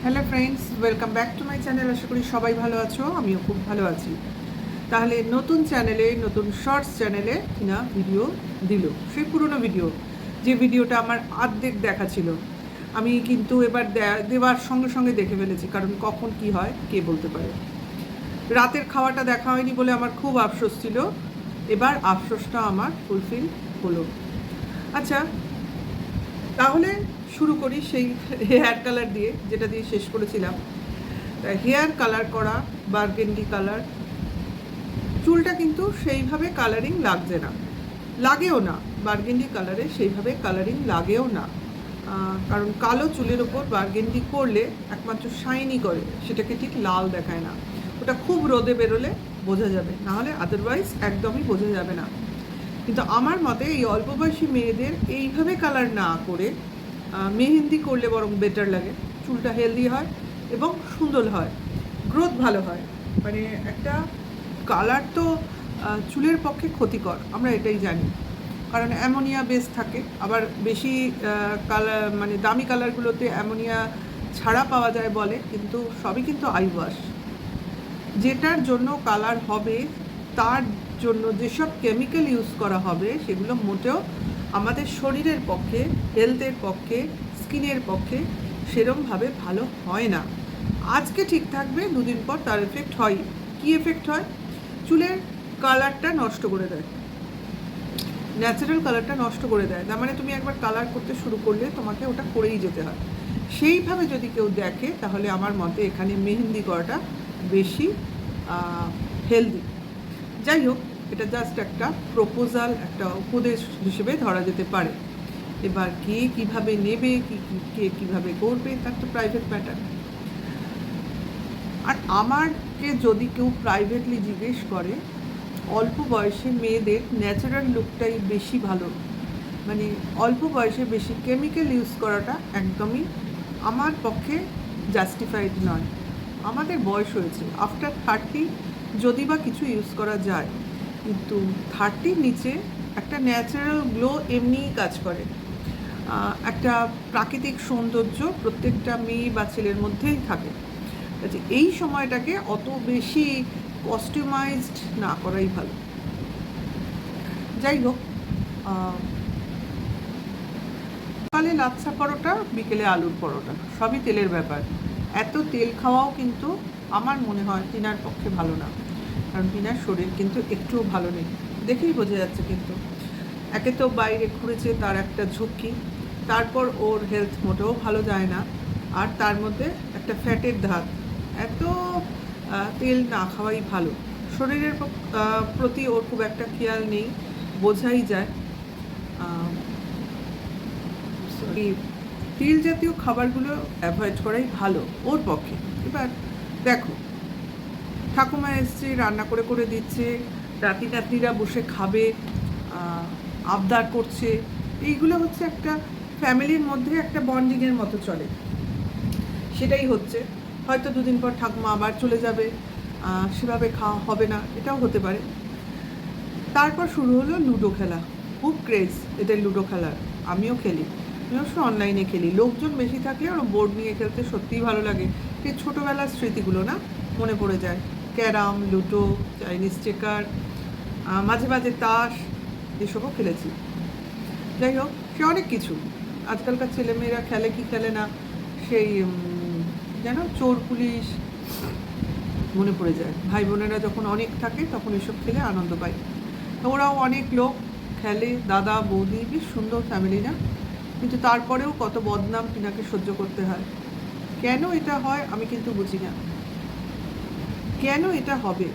Hello friends, welcome back to my channel. আশা করি সবাই ভালো আছো, আমিও খুব ভালো আছি। তাহলে নতুন চ্যানেলে, নতুন শর্টস চ্যানেলে কিনা ভিডিও দিল, সেই পুরনো ভিডিও, যে ভিডিওটা আমার অর্ধেক দেখা ছিল, আমি কিন্তু এবার দেওয়ার সঙ্গে সঙ্গে দেখে ফেলেছি, কারণ কখন কি হয় কে বলতে পারে। রাতের খাওয়াটা দেখা হয়নি বলে আমার খুব আফসোস ছিল, এবার আফসোসটা আমার ফুলফিল হলো। আচ্ছা, তাহলে শুরু করি সেই হেয়ার কালার দিয়ে, যেটা দিয়ে শেষ করেছিলাম। হেয়ার কালার করা, বার্গেন্ডি কালার, চুলটা কিন্তু সেইভাবে কালারিং লাগছে না, লাগেও না। বার্গেন্ডি কালারে সেইভাবে কালারিং লাগেও না, কারণ কালো চুলের ওপর বার্গেন্ডি করলে একমাত্র শাইনি করে, সেটাকে ঠিক লাল দেখায় না। ওটা খুব রোদে বেরোলে বোঝা যাবে, নাহলে আদারওয়াইজ একদমই বোঝা যাবে না। কিন্তু আমার মতে এই অল্প বয়সী মেয়েদের এইভাবে কালার না করে মেহেন্দি করলে বরং বেটার লাগে। চুলটা হেলদি হয় এবং সুন্দর হয়, গ্রোথ ভালো হয়। মানে একটা কালার তো চুলের পক্ষে ক্ষতিকর, আমরা এটাই জানি, কারণ অ্যামোনিয়া বেস থাকে। আবার বেশি কালার, মানে দামি কালারগুলোতে অ্যামোনিয়া ছাড়া পাওয়া যায় বলে, কিন্তু সবই কিন্তু আই ওয়াশ। যেটার জন্য কালার হবে, তার জন্য যেসব কেমিক্যাল ইউজ করা হবে, সেগুলো মোটেও আমাদের শরীরের পক্ষে, হেলথের পক্ষে, স্কিনের পক্ষে সেরমভাবে ভালো হয় না। আজকে ঠিক থাকবে, দুদিন পর তার এফেক্ট হয়। কী এফেক্ট হয়? চুলের কালারটা নষ্ট করে দেয়, ন্যাচারাল কালারটা নষ্ট করে দেয়। তার মানে তুমি একবার কালার করতে শুরু করলে তোমাকে ওটা করেই যেতে হয়। সেইভাবে যদি কেউ দেখে, তাহলে আমার মতে এখানে মেহেন্দি করাটা বেশি হেলদি। যাই হোক, এটা জাস্ট একটা প্রপোজাল, একটা উপদেশ হিসেবে ধরা যেতে পারে। এবার কে কীভাবে নেবে, কে কীভাবে করবে, তার তো প্রাইভেট ম্যাটার। আর আমাকে যদি কেউ প্রাইভেটলি জিজ্ঞেস করে, অল্প বয়সে মেয়েদের ন্যাচারাল লুকটাই বেশি ভালো, মানে অল্প বয়সে বেশি কেমিক্যাল ইউজ করাটা একদমই আমার পক্ষে জাস্টিফাইড নয়। আমাদের বয়স হয়েছে, আফটার 30 যদি বা কিছু ইউজ করা যায়, কিন্তু 30-র নিচে একটা ন্যাচারাল গ্লো এমনিই কাজ করে। একটা প্রাকৃতিক সৌন্দর্য প্রত্যেকটা মেয়ে বা ছেলের মধ্যেই থাকে। এই সময়টাকে অত বেশি কস্টিউমাইজড না করাই ভালো। যাই হোক, সকালে লাচ্ছা পরোটা, বিকেলে আলুর পরোটা, সবই তেলের ব্যাপার। এত তেল খাওয়াও কিন্তু আমার মনে হয় টিনার পক্ষে ভালো না, কারণ টিনার শরীর কিন্তু একটুও ভালো নেই, দেখেই বোঝা যাচ্ছে। কিন্তু একে তো বাইরে ঘুরেছে, তার একটা ঝুঁকি, তারপর ওর হেলথ মোটেও ভালো যায় না, আর তার মধ্যে একটা ফ্যাটের ধাত। এত তেল না খাওয়াই ভালো। শরীরের প্রতি ওর খুব একটা খেয়াল নেই, বোঝাই যায়। তেল জাতীয় খাবারগুলো অ্যাভয়েড করাই ভালো ওর পক্ষে। এবার দেখো, ঠাকুমা এসছে, রান্না করে করে দিচ্ছে, নাতিরা বসে খাবে, আবদার করছে, এইগুলো হচ্ছে একটা ফ্যামিলির মধ্যে একটা বন্ডিংয়ের মতো চলে। সেটাই হচ্ছে। হয়তো দুদিন পর ঠাকুমা আবার চলে যাবে, সেভাবে খাওয়া হবে না, এটাও হতে পারে। তারপর শুরু হলো লুডো খেলা, খুব ক্রেজ এদের লুডো খেলার। আমিও খেলি, আমি অবশ্য অনলাইনে খেলি। লোকজন বেশি থাকলে ওরা বোর্ড নিয়ে খেলতে সত্যিই ভালো লাগে। সেই ছোটোবেলার স্মৃতিগুলো না মনে পড়ে যায়। ক্যারাম, লুডো, চাইনিজ চেকার, মাঝে মাঝে তাস, এসবও খেলেছি। যাই হোক, সে অনেক কিছু। আজকালকার ছেলেমেয়েরা খেলে কি খেলে না, সেই যেন চোর পুলিশ মনে পড়ে যায়। ভাই বোনেরা যখন অনেক থাকে তখন এসব খেলে আনন্দ পায়। ওরাও অনেক লোক খেলে, দাদা বৌদি, বেশ সুন্দর ফ্যামিলি না? কিন্তু তারপরেও কত বদনাম টিনাকে সহ্য করতে হয়। কেন এটা হয় আমি কিন্তু বুঝি না, কেন এটা হবে।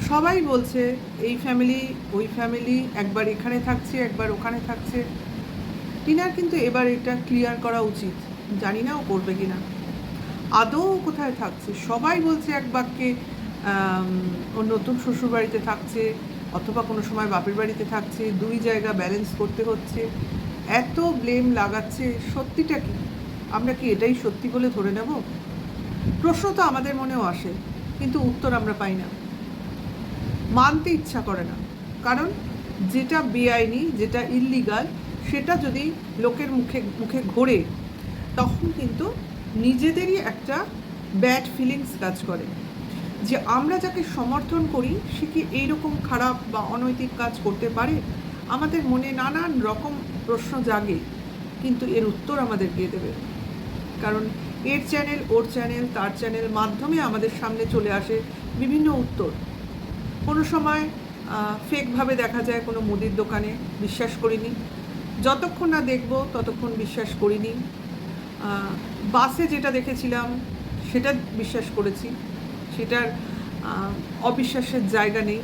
সবাই বলছে এই ফ্যামিলি ওই ফ্যামিলি, একবার এখানে থাকছে একবার ওখানে থাকছে। টিনার কিন্তু এবার এটা ক্লিয়ার করা উচিত, জানি না ও করবে কি না। আদৌ কোথায় থাকছে? সবাই বলছে এক বাক্যে ও নতুন শ্বশুরবাড়িতে থাকছে, অথবা কোনো সময় বাপের বাড়িতে থাকছে, দুই জায়গা ব্যালেন্স করতে হচ্ছে। এত ব্লেম লাগাচ্ছে, সত্যিটা কি? আমরা কি এটাই সত্যি বলে ধরে নেব? প্রশ্ন তো আমাদের মনেও আসে, কিন্তু উত্তর আমরা পাই না, মানতে ইচ্ছা করে না। কারণ যেটা বেআইনি, যেটা ইললিগাল, সেটা যদি লোকের মুখে মুখে ঘোরে, তখন কিন্তু নিজেদেরই একটা ব্যাড ফিলিংস কাজ করে যে আমরা যাকে সমর্থন করি সে কি এইরকম খারাপ বা অনৈতিক কাজ করতে পারে। আমাদের মনে নানান রকম প্রশ্ন জাগে, কিন্তু এর উত্তর আমাদের কে দেবে? কারণ এর চ্যানেল, ওর চ্যানেল, তার চ্যানেল মাধ্যমে আমাদের সামনে চলে আসে বিভিন্ন উত্তর। কোনো সময় ফেকভাবে দেখা যায় কোনো মুদির দোকানে, বিশ্বাস করিনি। যতক্ষণ না দেখব ততক্ষণ বিশ্বাস করিনি। বাসে যেটা দেখেছিলাম সেটা বিশ্বাস করেছি, সেটার অবিশ্বাসের জায়গা নেই।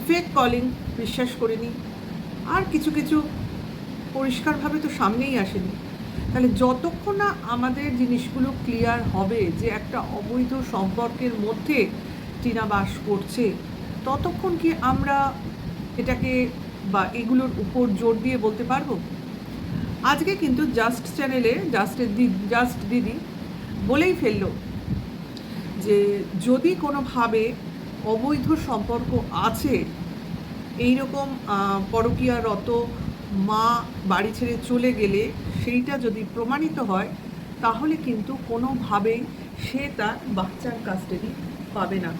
ফেক কলিং বিশ্বাস করিনি। আর কিছু কিছু পরিষ্কারভাবে তো সামনেই আসেনি। তাহলে যতক্ষণ না আমাদের জিনিসগুলো ক্লিয়ার হবে যে একটা অবৈধ সম্পর্কের মধ্যে টিনা বাস করছে, ততক্ষণ কি আমরা এটাকে বা এগুলোর উপর জোর দিয়ে বলতে পারবো? আজকে কিন্তু জাস্ট চ্যানেলে জাস্ট দিদি বলেই ফেললো যে যদি কোনোভাবে অবৈধ সম্পর্ক আছে, এইরকম পরকীয়ারত মা বাড়ি ছেড়ে চলে গেলে সেইটা যদি প্রমাণিত হয়, তাহলে কিন্তু কোনোভাবেই সে তার বাচ্চার কাস্টাডি পাবে না।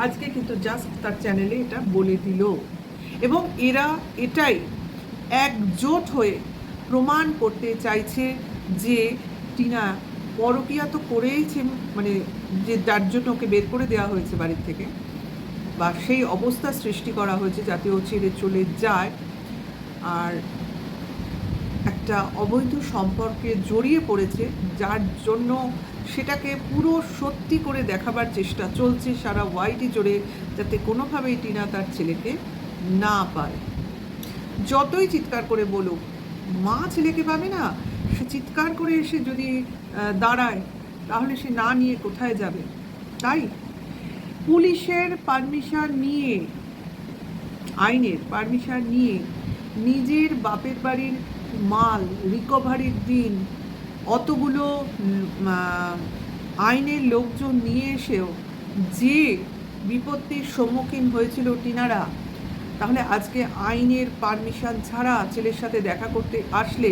আজকে কিন্তু জাস্ট তার চ্যানেলে এটা বলে দিল, এবং এরা এটাই একজোট হয়ে প্রমাণ করতে চাইছে যে টিনা পরকীয়া তো করেইছে, মানে যে যার জন্য ওকে বের করে দেওয়া হয়েছে বাড়ির থেকে, বা সেই অবস্থা সৃষ্টি করা হয়েছে যাতে ও ছেড়ে চলে যায়, আর একটা অবৈধ সম্পর্কে জড়িয়ে পড়েছে, যার জন্য সেটাকে পুরো সত্যি করে দেখাবার চেষ্টা চলছে সারা ওয়াইটি জুড়ে, যাতে কোনোভাবেই টিনা তার ছেলেকে না পায়। যতই চিৎকার করে বলুক, মা ছেলেকে পাবে না, সে চিৎকার করে এসে যদি দাঁড়ায়, তাহলে সে না নিয়ে কোথায় যাবে? তাই পুলিশের পারমিশন নিয়ে, আইনের পারমিশন নিয়ে নিজের বাপের বাড়ির মাল রিকভারির দিন অতগুলো আইনের লোকজন নিয়ে এসেও যে বিপত্তির সম্মুখীন হয়েছিল টিনারা, তাহলে আজকে আইনের পারমিশন ছাড়া ছেলের সাথে দেখা করতে আসলে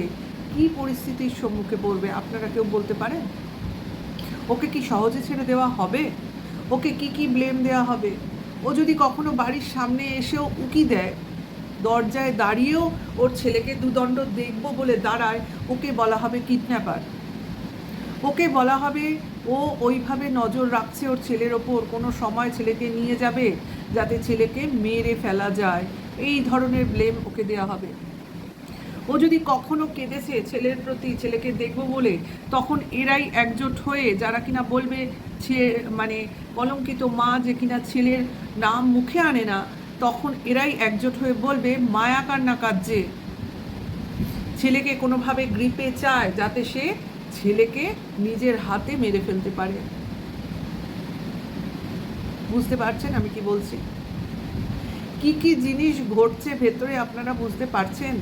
কি পরিস্থিতির সম্মুখে পড়বে আপনারা কেউ বলতে পারেন? ওকে কি সহজে ছেড়ে দেওয়া হবে? ওকে কি কি ব্লেম দেওয়া হবে? ও যদি কখনো বাড়ির সামনে এসেও উকি দেয়, দরজায় দাঁড়িয়েও ওর ছেলেকে দুদণ্ড দেখবো বলে দাঁড়ায়, ওকে বলা হবে কিডন্যাপার। ওকে বলা হবে ও ওইভাবে নজর রাখছে ওর ছেলের ওপর, কোনো সময় ছেলেকে নিয়ে যাবে যাতে ছেলেকে মেরে ফেলা যায়, এই ধরনের ব্লেম ওকে দেওয়া হবে। ও যদি কখনো কেঁদেছে ছেলের প্রতি, ছেলেকে দেখবো বলে, তখন এরাই একজোট হয়ে, যারা কিনা বলবে মানে কলঙ্কিত মা যে কিনা ছেলের নাম মুখে আনে না, তখন এরাই একজোট হয়ে বলবে মায়া কান্না কাঁদছে, ছেলেকে কোনোভাবে গ্রিপে চায় যাতে সে ছেলেকে নিজের হাতে মেরে ফেলতে পারে। বুঝতে পারছেন আমি কি বলছি? কি কি জিনিস ঘটছে ভেতরে আপনারা বুঝতে পারছেন?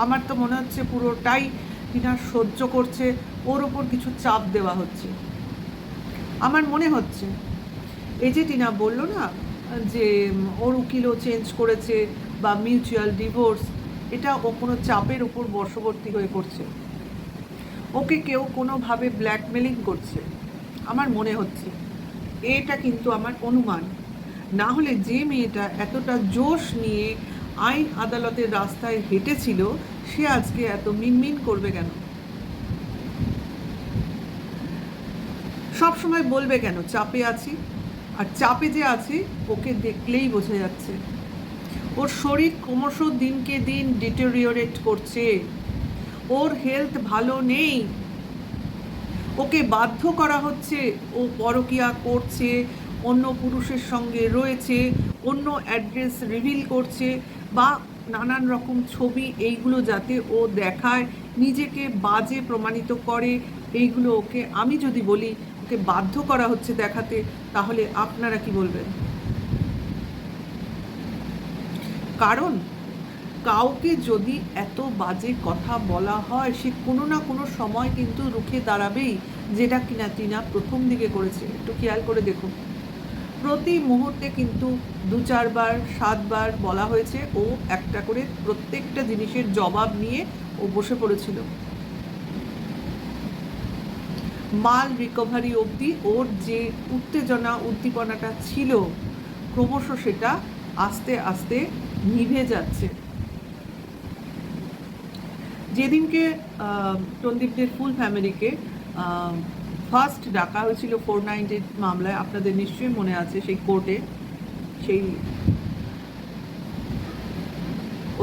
আমার তো মনে হচ্ছে পুরোটাই টিনা সহ্য করছে, ওর ওপর কিছু চাপ দেওয়া হচ্ছে। আমার মনে হচ্ছে এই যে টিনা বলল না যে ওর উকিলও চেঞ্জ করেছে বা মিউচুয়াল ডিভোর্স, এটা ও কোনো চাপের উপর বশবর্তী হয়ে করছে, ওকে কেউ কোনোভাবে ব্ল্যাকমেলিং করছে আমার মনে হচ্ছে। এটা কিন্তু আমার অনুমান। না হলে যে মেয়েটা এতটা জোশ নিয়ে আইন আদালতের রাস্তায় হেঁটেছিল, সে আজকে এত মিনমিন করবে কেন? সব সময় বলবে কেন চাপে আছি? আর চাপে যে আছি ওকে দেখলেই বোঝা যাচ্ছে। ওর শরীর ক্রমশ দিনকে দিন ডিটেরিওরেট করছে, ওর হেলথ ভালো নেই, ওকে বাধ্য করা হচ্ছে, ও পরকীয়া করছে, অন্য পুরুষের সঙ্গে রয়েছে, অন্য অ্যাড্রেস রিভিল করছে, বা নানান রকম ছবি, এইগুলো যাতে ও দেখায়, নিজেকে বাজে প্রমাণিত করে, এইগুলো ওকে, আমি যদি বলি ওকে বাধ্য করা হচ্ছে দেখাতে, তাহলে আপনারা কি বলবেন? কারণ কাউকে যদি এত বাজে কথা বলা হয়, সে কোনো না কোনো সময় কিন্তু রুখে দাঁড়াবেই, যেটা কিনা টিনা প্রথম দিকে করেছে। একটু খেয়াল করে দেখুন, প্রতি মুহূর্তে কিন্তু 2-4 বার 7 বার বলা হয়েছে, ও একটা করে প্রত্যেকটা জিনিসের জবাব নিয়ে ও বসে পড়েছিল। মাল রিকভারি অবধি ওর যে উত্তেজনা উদ্দীপনাটা ছিল ক্রমশ সেটা আস্তে আস্তে নিভে যাচ্ছে। যেদিনকে সন্দীপদের ফুল ফ্যামিলিকে ফার্স্ট ডাকা হয়েছিল 498 মামলায়, আপনাদের নিশ্চয়ই মনে আছে, সেই কোর্টে, সেই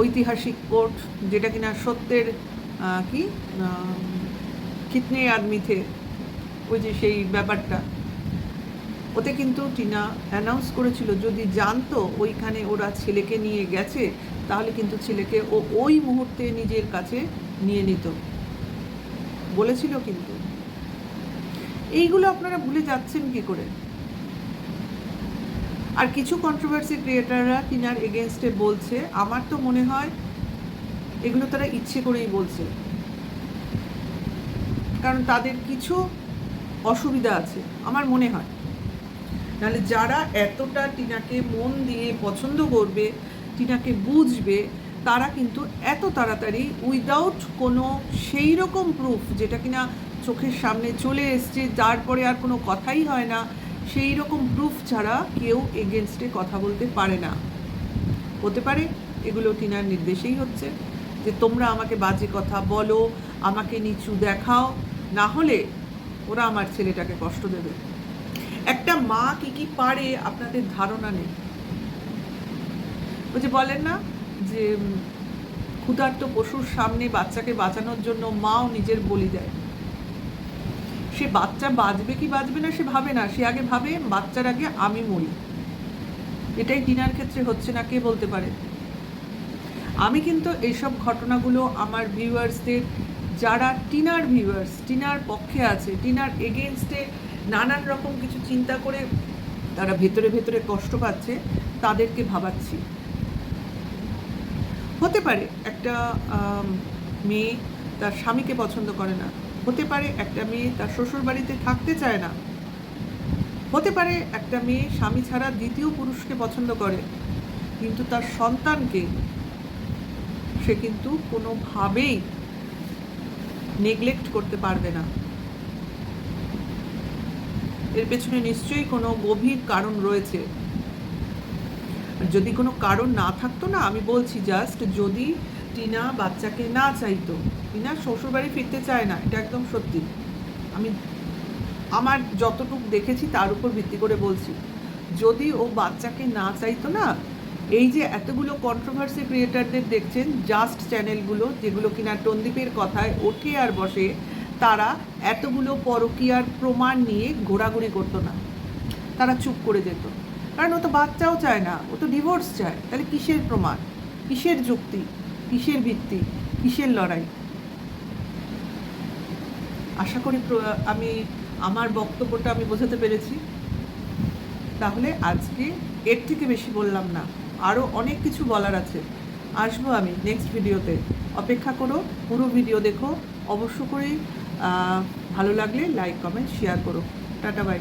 ঐতিহাসিক কোর্ট যেটা কিনা সত্যের কিতনে আদমি থে, ওই যে সেই ব্যাপারটা, ওতে কিন্তু টিনা অ্যানাউন্স করেছিল যদি জানতো ওইখানে ওরা ছেলেকে নিয়ে গেছে তাহলে কিন্তু ছেলেকে ও ওই মুহূর্তে নিজের কাছে নিয়ে নিত বলেছিল। কিন্তু এইগুলো আপনারা ভুলে যাচ্ছেন কি করে? আর কিছু কন্ট্রোভার্সি ক্রিয়েটাররা টিনার এগেনস্টে বলছে, আমার তো মনে হয় এগুলো তারা ইচ্ছে করেই বলছে, কারণ তাদের কিছু অসুবিধা আছে আমার মনে হয়। নাহলে যারা এতটা টিনাকে মন দিয়ে পছন্দ করবে, টিনাকে বুঝবে, তারা কিন্তু এত তাড়াতাড়ি উইদাউট কোনো সেই রকম প্রুফ যেটা কিনা চোখের সামনে চলে এসছে, তারপরে আর কোনো কথাই হয় না, সেই রকম প্রুফ ছাড়া কেউ এগেনস্টে কথা বলতে পারে না। হতে পারে এগুলো টিনার নির্দেশেই হচ্ছে যে তোমরা আমাকে বাজে কথা বলো, আমাকে নিচু দেখাও, না হলে ওরা আমার ছেলেটাকে কষ্ট দেবে। একটা মা কি কি পারে আপনাদের ধারণা নেই। ওই যে বলেন না যে ক্ষুধার্ত পশুর সামনে বাচ্চাকে বাঁচানোর জন্য মাও নিজের বলি দেয়। সে বাচ্চা বাঁচবে কি বাঁচবে না সে ভাবে না, সে আগে ভাবে বাচ্চার আগে আমি মরি। এটাই টিনার ক্ষেত্রে হচ্ছে না, কে বলতে পারে? আমি কিন্তু এইসব ঘটনাগুলো আমার ভিউয়ার্সদের, যারা টিনার ভিউয়ার্স, টিনার পক্ষে আছে, টিনার এগেনস্টে নানান রকম কিছু চিন্তা করে তারা ভেতরে ভেতরে কষ্ট পাচ্ছে, তাদেরকে ভাবাচ্ছি। হতে পারে একটা মেয়ে তার স্বামীকে পছন্দ করে না, হতে পারে একটা মেয়ে তার শ্বশুর বাড়িতে থাকতে চায় না, হতে পারে একটা মেয়ে স্বামী ছাড়া দ্বিতীয় পুরুষকে পছন্দ করে, কিন্তু তার সন্তানকে সে কিন্তু কোনোভাবেই নেগলেক্ট করতে পারবে না। এর পেছনে নিশ্চয়ই কোনো গভীর কারণ রয়েছে। যদি কোনো কারণ না থাকতো না, আমি বলছি জাস্ট যদি টিনা বাচ্চাকে না চাইতো, টিনা শ্বশুরবাড়ি ফিরতে চায় না, এটা একদম সত্যি, আমি আমার যতটুকু দেখেছি তার উপর ভিত্তি করে বলছি, যদি ও বাচ্চাকে না চাইতো না, এই যে এতগুলো কন্ট্রোভার্সি ক্রিয়েটারদের দেখছেন জাস্ট চ্যানেলগুলো, যেগুলো কিনা টন্দীপের কথায় ওঠে আর বসে, তারা এতগুলো পরকীয়ার প্রমাণ নিয়ে ঘোরাঘুরি করতো না, তারা চুপ করে যেত। কারণ ও তো বাচ্চাও চায় না, ও তো ডিভোর্স চায়। তাহলে কিসের প্রমাণ, কিসের যুক্তি, কিসের ভিত্তি, কিসের লড়াই? আশা করি আমি আমার বক্তব্যটা আমি বোঝাতে পেরেছি। তাহলে আজকে এর থেকে বেশি বললাম না, আরও অনেক কিছু বলার আছে। আসবো আমি নেক্সট ভিডিওতে, অপেক্ষা করো, পুরো ভিডিও দেখো, অবশ্য করে ভালো লাগলে লাইক কমেন্ট শেয়ার করো। Tata bye.